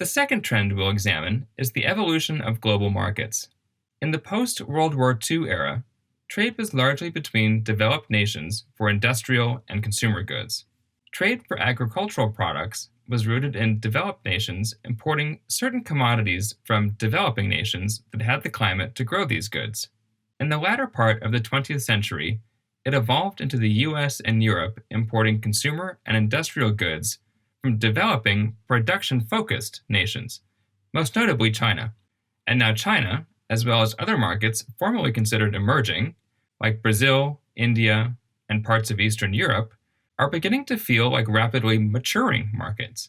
The second trend we'll examine is the evolution of global markets. In the post World War II era, trade was largely between developed nations for industrial and consumer goods. Trade for agricultural products was rooted in developed nations importing certain commodities from developing nations that had the climate to grow these goods. In the latter part of the 20th century, it evolved into the US and Europe importing consumer and industrial goods from developing, production focused nations, most notably China. And now China, as well as other markets formerly considered emerging, like Brazil, India, and parts of Eastern Europe, are beginning to feel like rapidly maturing markets.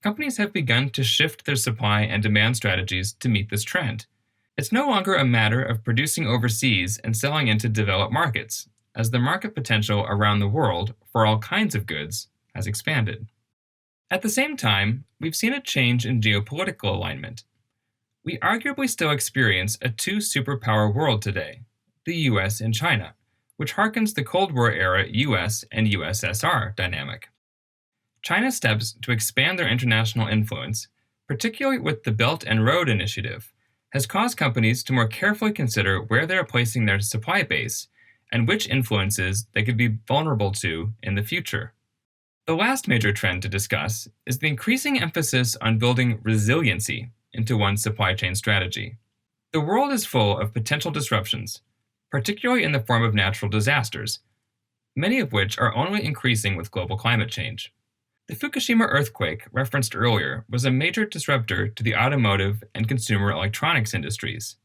Companies have begun to shift their supply and demand strategies to meet this trend. It's no longer a matter of producing overseas and selling into developed markets, as the market potential around the world for all kinds of goods has expanded. At the same time, we've seen a change in geopolitical alignment. We arguably still experience a two superpower world today, the US and China, which harkens the Cold War era US and USSR dynamic. China's steps to expand their international influence, particularly with the Belt and Road Initiative, has caused companies to more carefully consider where they are placing their supply base and which influences they could be vulnerable to in the future. The last major trend to discuss is the increasing emphasis on building resiliency into one's supply chain strategy. The world is full of potential disruptions, particularly in the form of natural disasters, many of which are only increasing with global climate change. The Fukushima earthquake referenced earlier was a major disruptor to the automotive and consumer electronics industries.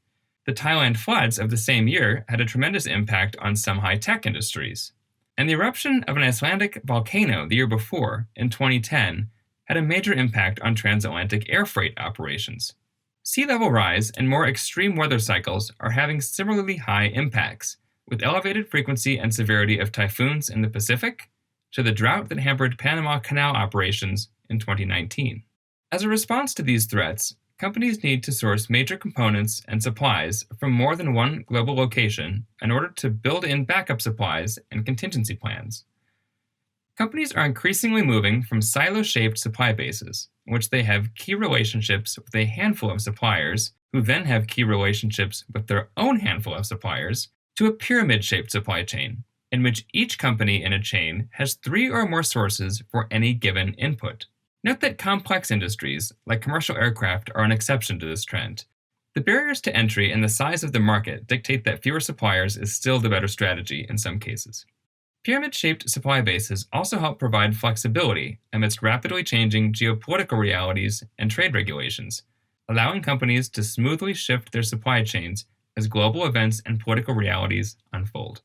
The Thailand floods of the same year had a tremendous impact on some high-tech industries. And the eruption of an Icelandic volcano the year before, in 2010, had a major impact on transatlantic air freight operations. Sea level rise and more extreme weather cycles are having similarly high impacts, with elevated frequency and severity of typhoons in the Pacific to the drought that hampered Panama Canal operations in 2019. As a response to these threats, companies need to source major components and supplies from more than one global location in order to build in backup supplies and contingency plans. Companies are increasingly moving from silo-shaped supply bases, in which they have key relationships with a handful of suppliers, who then have key relationships with their own handful of suppliers, to a pyramid-shaped supply chain, in which each company in a chain has 3 or more sources for any given input. Note that complex industries, like commercial aircraft, are an exception to this trend. The barriers to entry and the size of the market dictate that fewer suppliers is still the better strategy in some cases. Pyramid-shaped supply bases also help provide flexibility amidst rapidly changing geopolitical realities and trade regulations, allowing companies to smoothly shift their supply chains as global events and political realities unfold.